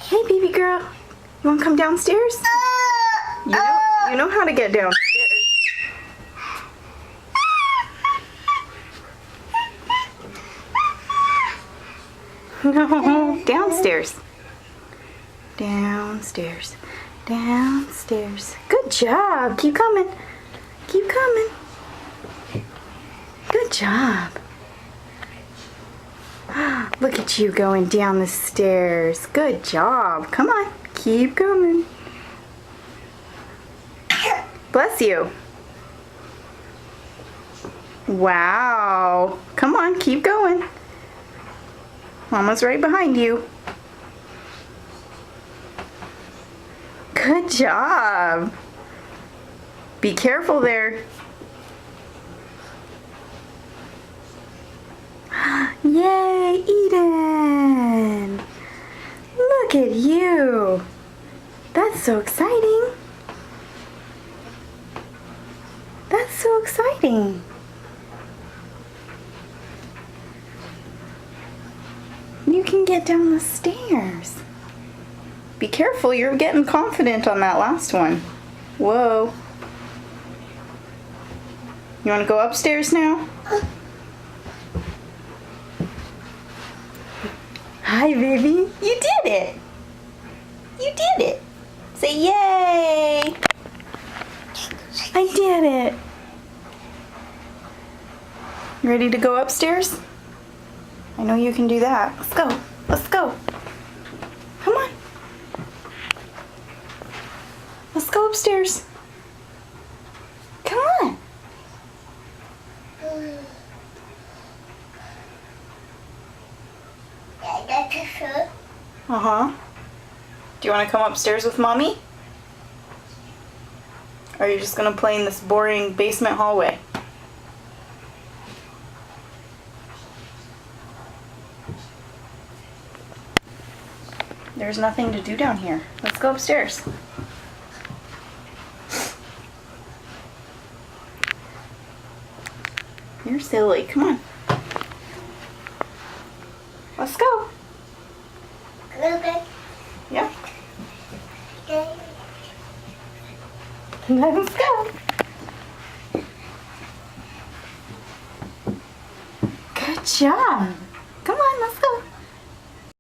Hey, baby girl. You want to come downstairs? You know how to get downstairs. No, downstairs. Downstairs. Downstairs. Good job. Keep coming. Keep coming. Good job. Look at you going down the stairs. Good job. Come on. Keep coming. Bless you. Wow. Come on. Keep going. Mama's right behind you. Good job. Be careful there. Yay, Eden! Look at you. That's so exciting. That's so exciting. You can get down the stairs. Be careful, you're getting confident on that last one. Whoa. You want to go upstairs now? Hi, baby. You did it. You did it. Say yay. I did it. You ready to go upstairs? I know you can do that. Let's go. Let's go. Come on. Let's go upstairs. Come on. Uh-huh. Do you want to come upstairs with Mommy? Or are you just going to play in this boring basement hallway? There's nothing to do down here. Let's go upstairs. You're silly. Come on. Let's go. Okay. Yeah. Okay. Let's go. Good job.